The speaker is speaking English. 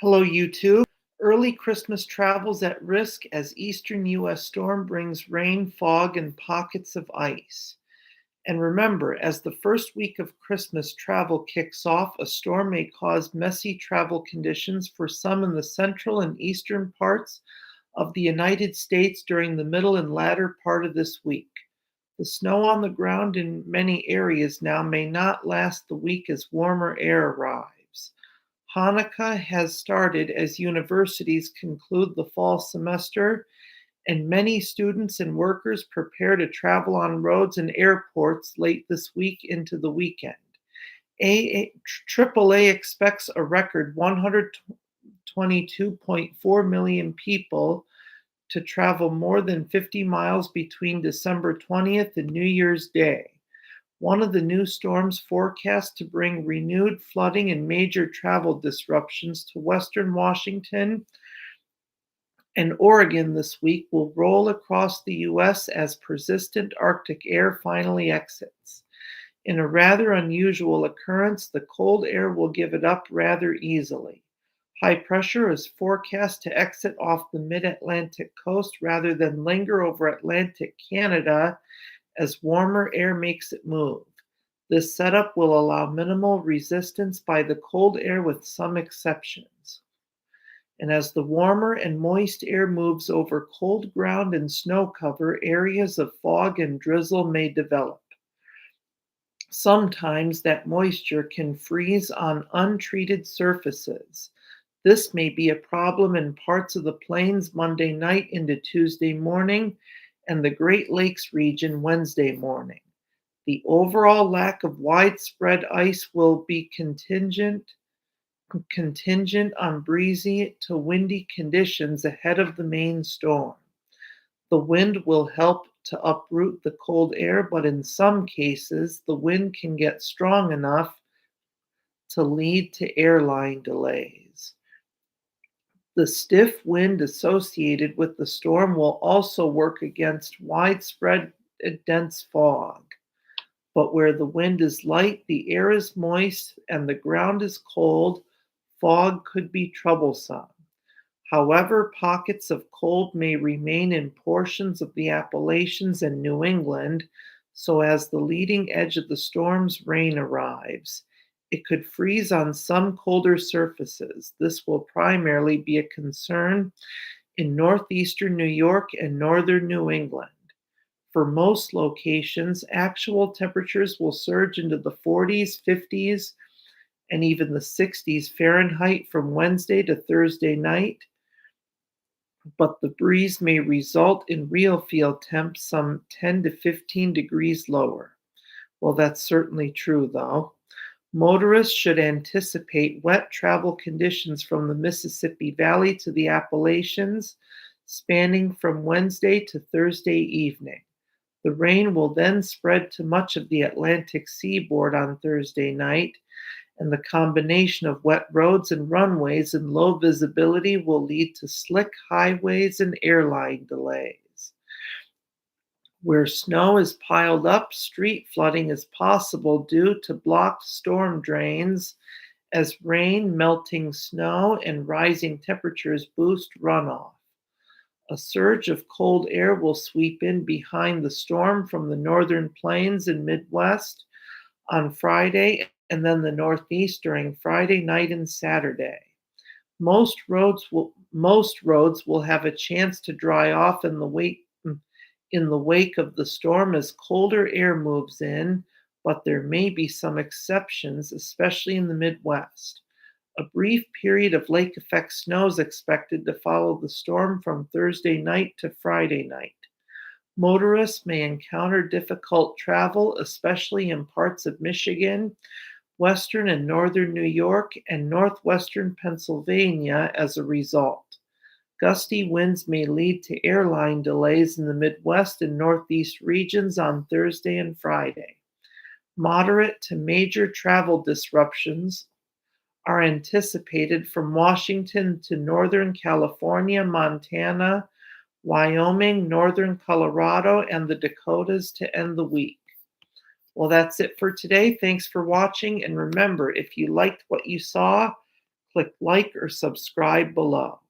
Hello, YouTube. Early Christmas travels at risk as eastern U.S. storm brings rain, fog, and pockets of ice. And remember, as the first week of Christmas travel kicks off, a storm may cause messy travel conditions for some in the central and eastern parts of the United States during the middle and latter part of this week. The snow on the ground in many areas now may not last the week as warmer air arrives. Hanukkah has started as universities conclude the fall semester, and many students and workers prepare to travel on roads and airports late this week into the weekend. AAA expects a record 122.4 million people to travel more than 50 miles between December 20th and New Year's Day. One of the new storms forecast to bring renewed flooding and major travel disruptions to western Washington and Oregon this week will roll across the U.S. as persistent Arctic air finally exits. In a rather unusual occurrence, the cold air will give it up rather easily. High pressure is forecast to exit off the mid Atlantic coast rather than linger over Atlantic Canada as warmer air makes it move. This setup will allow minimal resistance by the cold air with some exceptions. And as the warmer and moist air moves over cold ground and snow cover, areas of fog and drizzle may develop. Sometimes that moisture can freeze on untreated surfaces. This may be a problem in parts of the plains Monday night into Tuesday morning and the Great Lakes region Wednesday morning. The overall lack of widespread ice will be contingent on breezy to windy conditions ahead of the main storm. The wind will help to uproot the cold air, but in some cases, the wind can get strong enough to lead to airline delays. The stiff wind associated with the storm will also work against widespread dense fog. But where the wind is light, the air is moist, and the ground is cold, fog could be troublesome. However, pockets of cold may remain in portions of the Appalachians and New England, so as the leading edge of the storm's rain arrives. It could freeze on some colder surfaces. This will primarily be a concern in northeastern New York and northern New England. For most locations, actual temperatures will surge into the 40s, 50s, and even the 60s Fahrenheit from Wednesday to Thursday night, but the breeze may result in real field temps some 10 to 15 degrees lower. Well, that's certainly true, though. Motorists should anticipate wet travel conditions from the Mississippi Valley to the Appalachians, spanning from Wednesday to Thursday evening. The rain will then spread to much of the Atlantic seaboard on Thursday night, and the combination of wet roads and runways and low visibility will lead to slick highways and airline delays. Where snow is piled up, street flooding is possible due to blocked storm drains as rain, melting snow, and rising temperatures boost runoff. A surge of cold air will sweep in behind the storm from the northern plains and Midwest on Friday and then the Northeast during Friday night and Saturday. Most roads will have a chance to dry off in the wake of the storm as colder air moves in, but there may be some exceptions, especially in the Midwest. A brief period of lake effect snow is expected to follow the storm from Thursday night to Friday night. Motorists may encounter difficult travel, especially in parts of Michigan, western and northern New York, and northwestern Pennsylvania as a result. Gusty winds may lead to airline delays in the Midwest and Northeast regions on Thursday and Friday. Moderate to major travel disruptions are anticipated from Washington to Northern California, Montana, Wyoming, Northern Colorado, and the Dakotas to end the week. Well, that's it for today. Thanks for watching. And remember, if you liked what you saw, click like or subscribe below.